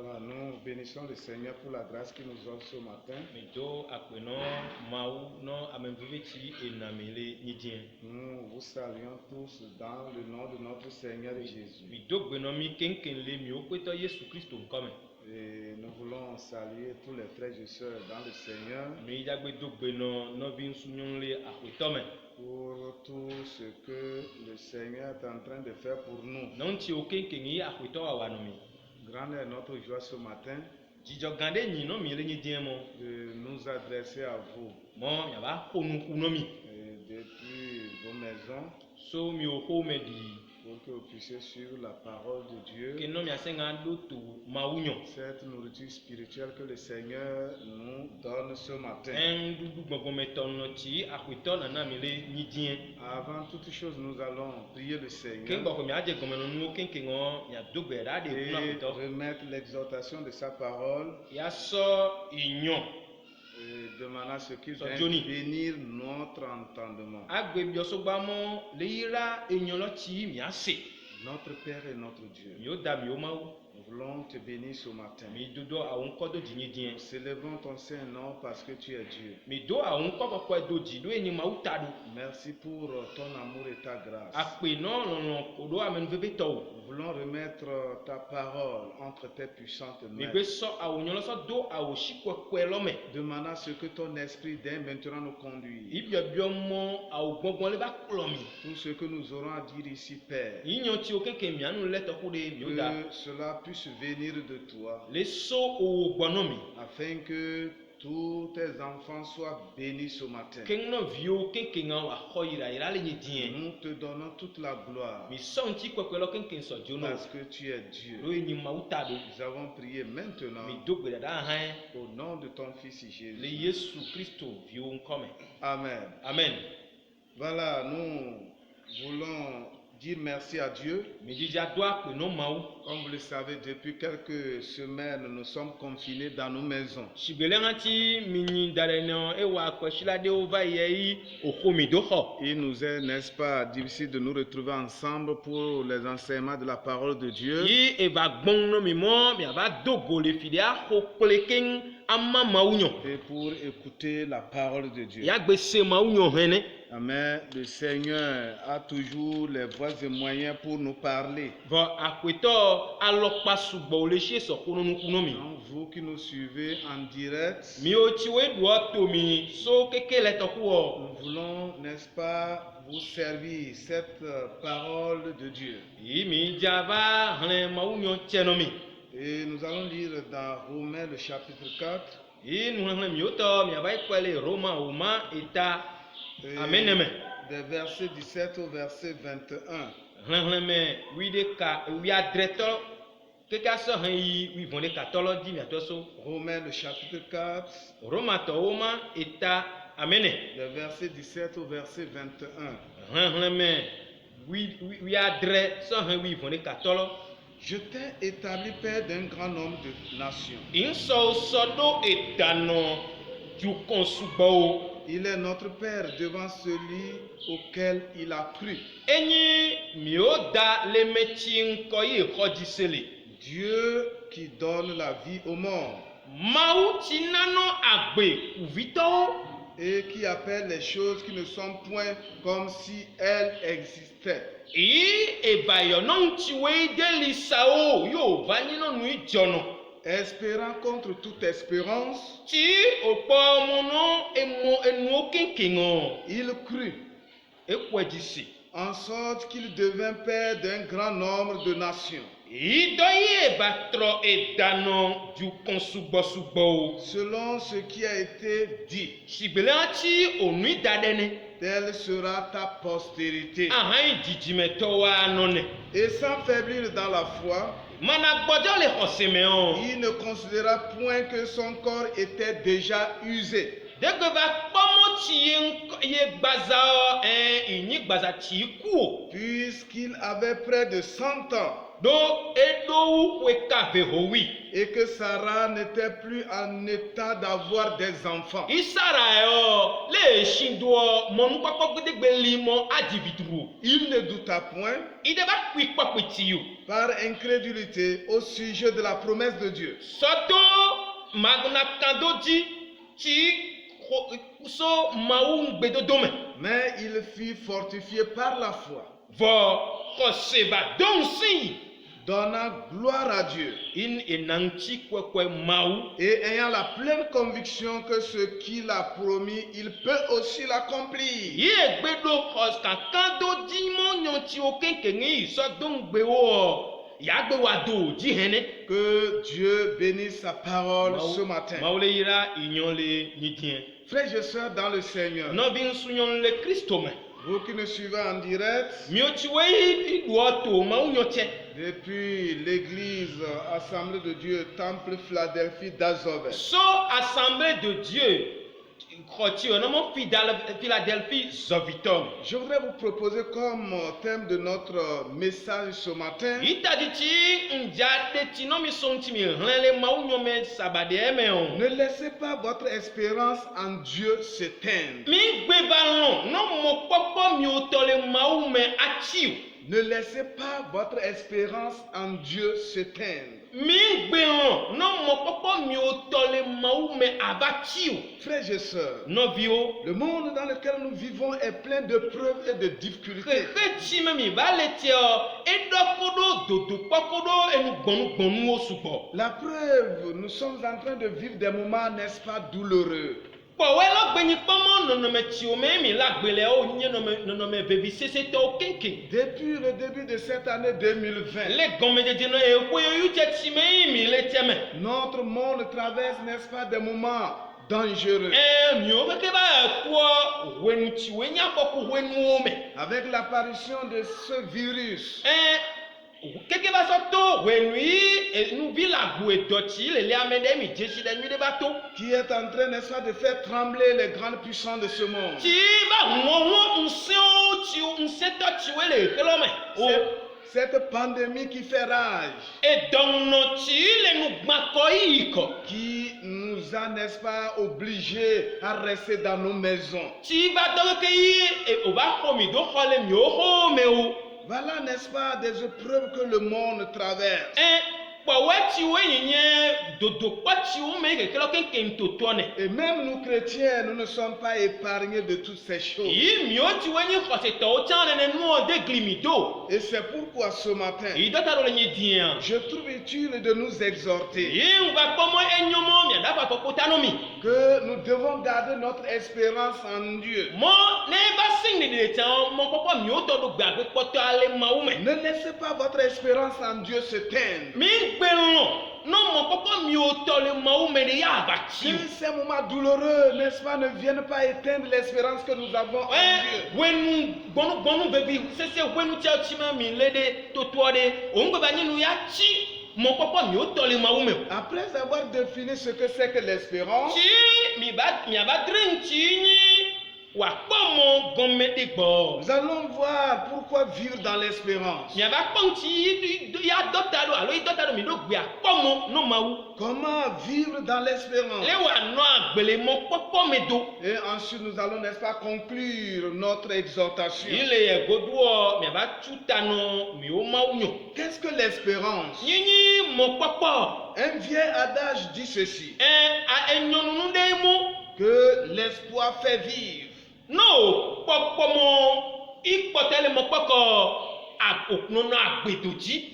Voilà, nous bénissons le Seigneur pour la grâce qu'il nous offre ce matin. Nous vous saluons tous dans le nom de notre Seigneur Jésus. Et nous voulons saluer tous les frères et sœurs dans le Seigneur pour tout ce que le Seigneur est en train de faire pour nous. Grande est notre joie ce matin de nous adresser à vous. Et depuis vos maisons, pour que vous puissiez suivre la parole de Dieu, cette nourriture spirituelle que le Seigneur nous donne ce matin. Avant toute chose, nous allons prier le Seigneur et remettre l'exhortation de sa parole et demander à ce qu'il vienne bénir notre entendement. Notre Père et notre Dieu, nous voulons te bénir ce matin. Nous célébrons ton Saint-Nom parce que tu es Dieu. Merci pour ton amour et ta grâce. Nous voulons remettre ta parole entre tes puissantes mains. Demandons à ce que ton esprit dès maintenant nous conduise. Tout ce que nous aurons à dire ici, Père, que cela puisse venir de toi, afin que tous tes enfants soient bénis ce matin. Nous te donnons toute la gloire parce que tu es Dieu. Nous avons prié maintenant au nom de ton Fils Jésus. Amen. Amen. Voilà, nous voulons dire merci à Dieu. Comme vous le savez, depuis quelques semaines, nous sommes confinés dans nos maisons. Il nous est, n'est-ce pas, difficile de nous retrouver ensemble pour les enseignements de la parole de Dieu. Et pour écouter la parole de Dieu. Amen. Le Seigneur a toujours les voies et moyens pour nous parler. Donc, vous qui nous suivez en direct, nous voulons, n'est-ce pas, vous servir cette parole de Dieu. Et nous allons lire dans Romains le chapitre 4. Des versets 17 au verset 21. Romains le chapitre 4. Des versets 17 au verset 21. Je t'ai établi père d'un grand nombre de nations. Il est notre Père devant celui auquel il a cru. Dieu qui donne la vie au mort et qui appelle les choses qui ne sont point comme si elles existaient. Espérant contre toute espérance, il crut, en sorte qu'il devint père d'un grand nombre de nations. Selon ce qui a été dit, telle sera ta postérité. Et sans faiblir dans la foi, il ne considéra point que son corps était déjà usé, puisqu'il avait près de 100 ans. Et que Sarah n'était plus en état d'avoir des enfants. Il ne douta point par incrédulité au sujet de la promesse de Dieu. Mais il fut fortifié par la foi, donnant gloire à Dieu et ayant la pleine conviction que ce qu'il a promis, il peut aussi l'accomplir. Que Dieu bénisse sa parole ce matin. Frères et sœurs dans le Seigneur, vous qui me suivez en direct depuis l'église Assemblée de Dieu, Temple Philadelphie d'Azovet. Assemblée de Dieu, je voudrais vous proposer comme thème de notre message ce matin ne laissez pas votre espérance en Dieu s'éteindre. Ne laissez pas votre espérance en Dieu s'éteindre. Frères et sœurs, le monde dans lequel nous vivons est plein de preuves et de difficultés. La preuve, nous sommes en train de vivre des moments, n'est-ce pas, douloureux. Depuis le début de cette année 2020, notre monde traverse, n'est-ce pas, des moments dangereux. Avec l'apparition de ce virus qui est en train, n'est-ce pas, de faire trembler les grandes puissances de ce monde. Cette pandémie qui fait rage, qui nous a, n'est-ce pas, obligés à rester dans nos maisons. Voilà, n'est-ce pas, des épreuves que le monde traverse. Et même nous chrétiens, nous ne sommes pas épargnés de toutes ces choses. Et c'est pourquoi ce matin, je trouve utile de nous exhorter que nous devons garder notre espérance en Dieu. Ne laissez pas votre espérance en Dieu s'éteindre. Que ces moments douloureux, n'est-ce pas, ne viennent pas éteindre l'espérance que nous avons en Dieu. Après avoir défini ce que c'est que l'espérance, nous allons voir pourquoi vivre dans l'espérance. Comment vivre dans l'espérance. Et ensuite nous allons, n'est-ce pas, conclure notre exhortation. Qu'est-ce que l'espérance? Un vieil adage dit ceci, que l'espoir fait vivre.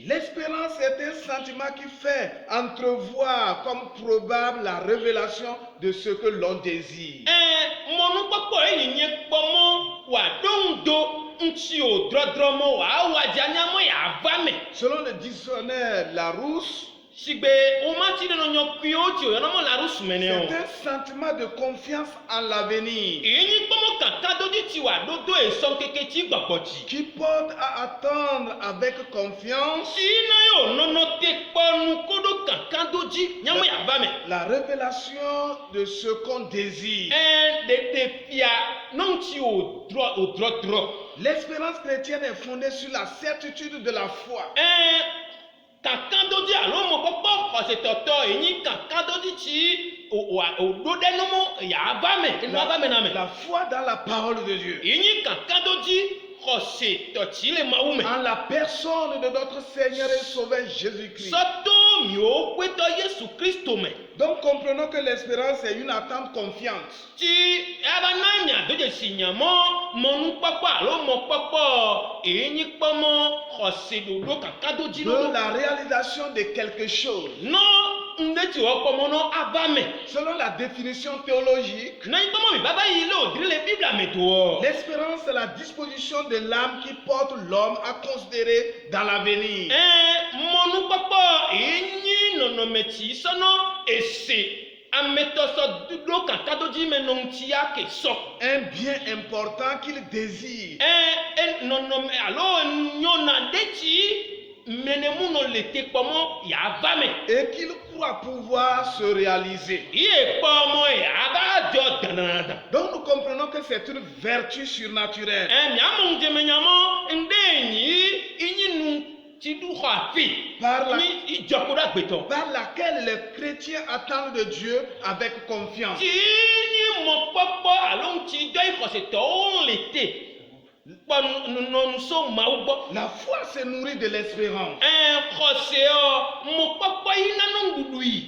L'espérance est un sentiment qui fait entrevoir comme probable la révélation de ce que l'on désire. Selon le dictionnaire Larousse, c'est un sentiment de confiance en l'avenir qui porte à attendre avec confiance la révélation de ce qu'on désire. L'espérance chrétienne est fondée sur la certitude de la foi. kankan do di alo mo popo ose toto eyin kankan do di ti o do de no mo ya va me no va me na me. La foi dans la parole de Dieu. Eyin kankan do di ose to ti le ma ume. En la personne de notre Seigneur et Sauveur Jésus-Christ. Soto mi o pe to Yesu Kristo me. Donc comprenons que l'espérance est une attente confiante. Ti aba na nya do je sinyamo mo nu popo alo mo popo eyin pomo ose do kankan do di De lo. la réalisation de quelque chose. No ndeti o pomo no aba me. Selon la définition théologique, Na itomo mi baba yi lo dire le Bible ameto. l'espérance est la disposition de l'âme qui porte l'homme à considérer dans l'avenir. Monu papa enyi nono meti sono ese ameto so dudo kakado di menonti yake so. Un bien important qu'il désire. Nono alo nyona deti menemuno lete pomo ya vame. Et qu'il croit pouvoir se réaliser. Iye pomo ya ba jo danada. Donc nous comprenons que c'est une vertu surnaturelle. Nyamo ndemenyamo ndenyi inyi nu tidu khwafi. Par laquelle les chrétiens attendent de Dieu avec confiance. Inyi mo popo alon ti do ikose to on lete. La foi se nourrit de l'espérance.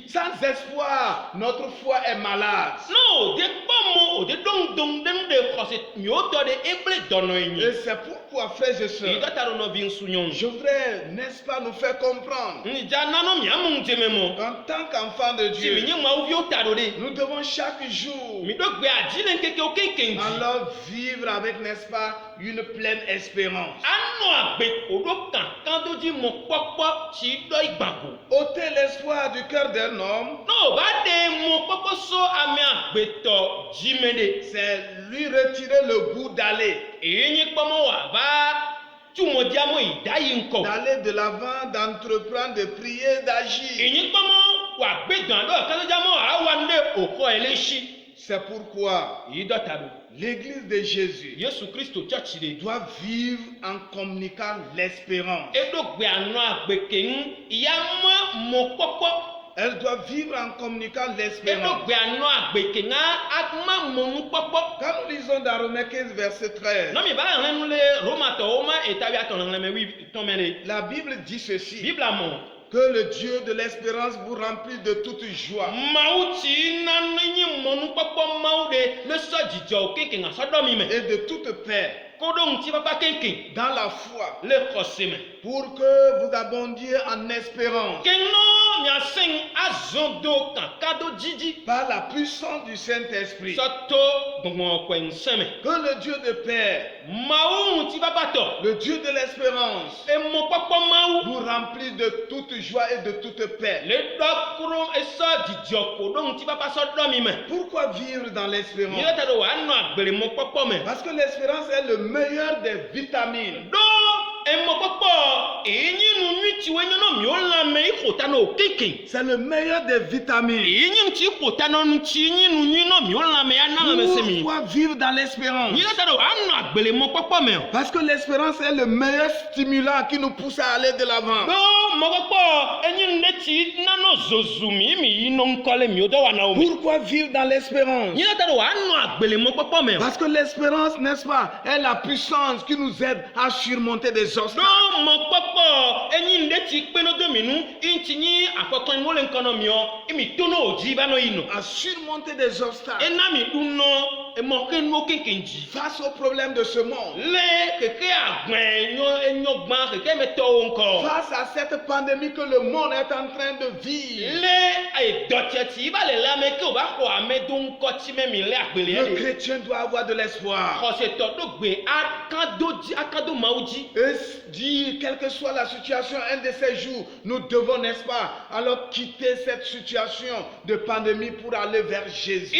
Sans espoir, notre foi est malade. Et c'est pourquoi, frères et sœurs, je voudrais, n'est-ce pas, nous faire comprendre. En tant qu'enfants de Dieu, nous devons chaque jour alors vivre avec, n'est-ce pas, une pleine espérance. Ôter l'espoir du cœur d'un homme, c'est lui retirer le goût d'aller. D'aller de l'avant, d'entreprendre, de prier, d'agir. C'est pourquoi l'Église de Jésus doit vivre en communiquant l'espérance. Elle doit vivre en communiquant l'espérance. Quand nous lisons dans Romains 15, verset 13, la Bible dit ceci: que le Dieu de l'espérance vous remplisse de toute joie et de toute paix dans la foi, pour que vous abondiez en espérance par la puissance du Saint-Esprit. Que le Dieu de paix, le Dieu de l'espérance, vous remplisse de toute joie et de toute paix. Pourquoi vivre dans l'espérance? Parce que l'espérance est le meilleur des vitamines. C'est le meilleur des vitamines. Pourquoi vivre dans l'espérance? Parce que l'espérance est le meilleur stimulant qui nous pousse à aller de l'avant. Pourquoi vivre dans l'espérance? Parce que l'espérance, n'est-ce pas, est la puissance qui nous aide à surmonter des obstacles. À surmonter des obstacles face aux problèmes de ce monde. Face à cette pandémie que le monde est en train de vivre. Le chrétien doit avoir de l'espoir. Et dire, quelle que soit la situation, un de ces jours, nous devons, n'est-ce pas, alors quitter cette situation de pandémie pour aller vers Jésus.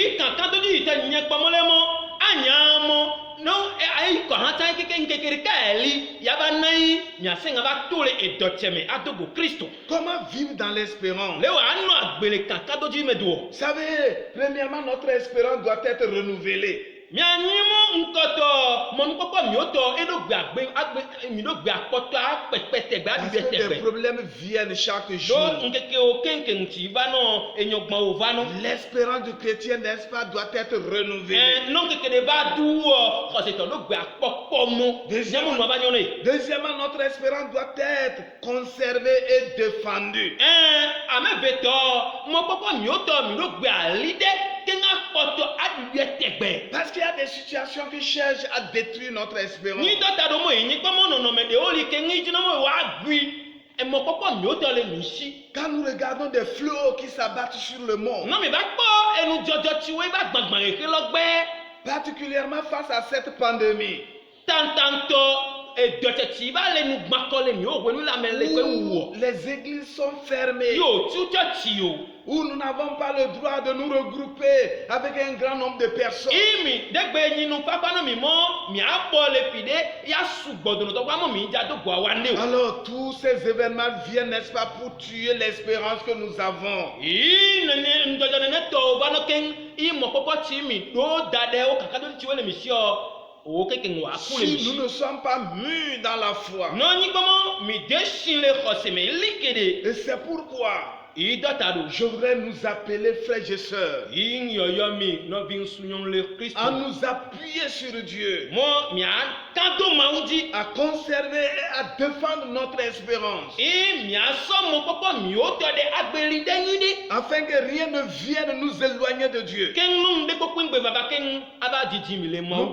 Comment vivre dans l'espérance? Vous savez, premièrement, notre espérance doit être renouvelée. Parce que des problèmes viennent chaque jour. L'espérance du chrétien, n'est-ce pas, doit être renouvelée. Deuxièmement, notre espérance doit être conservée et défendue. Parce qu'il y a des situations qui cherchent à détruire notre espérance. Quand nous regardons des fléaux qui s'abattent sur le monde, particulièrement face à cette pandémie, les églises sont fermées, où nous n'avons pas le droit de nous regrouper avec un grand nombre de personnes. Alors tous ces événements viennent, n'est-ce pas, pour tuer l'espérance que nous avons. Si nous ne sommes pas mûrs dans la foi, et c'est pourquoi je voudrais nous appeler frères et sœurs à nous appuyer sur Dieu, à conserver et à défendre notre espérance, afin que rien ne vienne nous éloigner de Dieu. Nous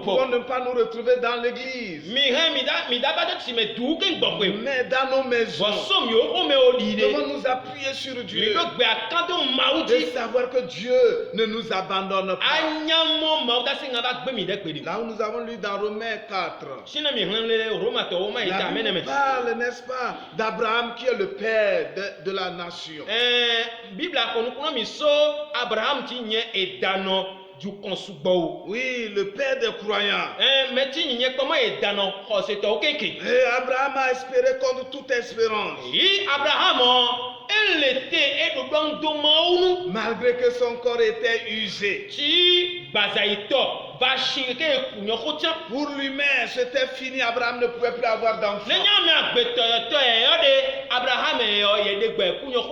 pouvons ne pas nous retrouver dans l'église, mais dans nos maisons. Nous devons nous appuyer sur Dieu et savoir que Dieu ne nous abandonne pas. Là où nous avons lu dans Romains 4, la Bible parle, n'est-ce pas, d'Abraham qui est le père de la nation. Oui, le père des croyants. Et Abraham a espéré contre toute espérance, malgré que son corps était usé. Pour lui-même, c'était fini. Abraham ne pouvait plus avoir d'enfant.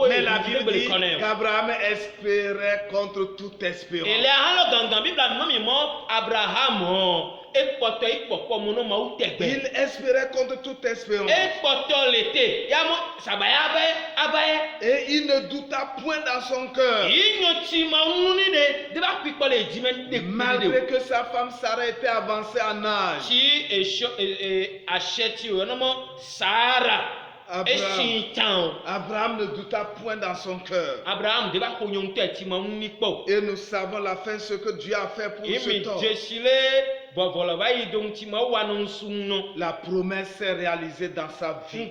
Mais la Bible dit qu'Abraham espérait contre toute espérance. Il espérait contre toute espérance. Et il ne douta point dans son cœur, malgré que sa femme Sarah était avancée en âge. Abraham ne douta point dans son cœur. Et nous savons la fin, ce que Dieu a fait pour ce temps. La promesse s'est réalisée dans sa vie.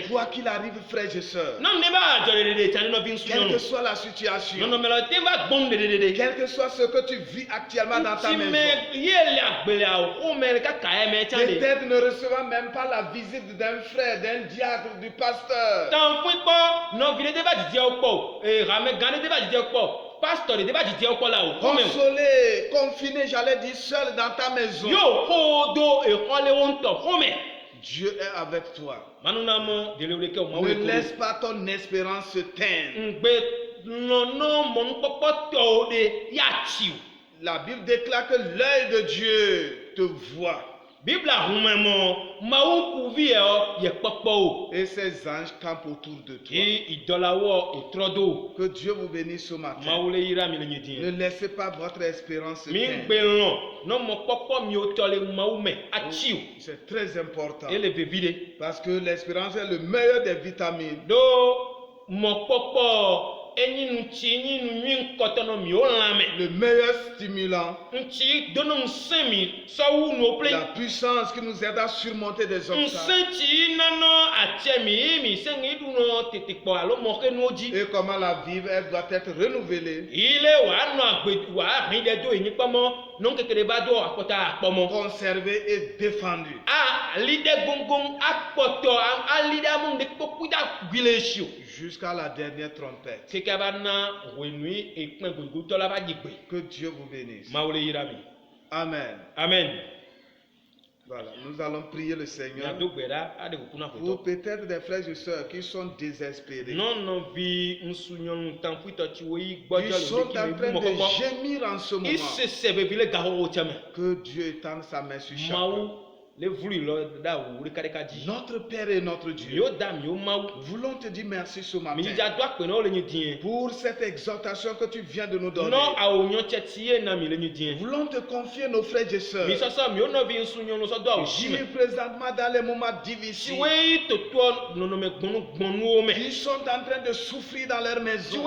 Quoi qu'il arrive, frères et sœurs, quelle que soit la situation, quel que soit ce que tu vis actuellement dans ta maison, peut-être ne recevant même pas la visite d'un frère, d'un diacre, du pasteur, consolé, confiné, j'allais dire seul dans ta maison, Dieu est avec toi. Ne laisse pas ton espérance se teindre. La Bible déclare que l'œil de Dieu te voit. Et ses anges campent autour de toi. Que Dieu vous bénisse ce matin. Ne laissez pas votre espérance se teindre. C'est très important. Parce que l'espérance est le meilleur des vitamines. Le meilleur stimulant, la puissance qui nous aide à surmonter des obstacles. Et comment la vivre, elle doit être renouvelée, conservée et défendue jusqu'à la dernière trompette. Que Dieu vous bénisse. Amen. Amen. Voilà, nous allons prier le Seigneur pour peut-être des frères et sœurs qui sont désespérés. Ils sont en train de gémir en ce moment. Que Dieu étende sa main sur chacun. Notre Père et notre Dieu, nous voulons te dire merci ce matin pour cette exhortation que tu viens de nous donner. Nous voulons te confier nos frères et sœurs qui présentement dans les moments difficiles, qui sont en train de souffrir dans leur maison.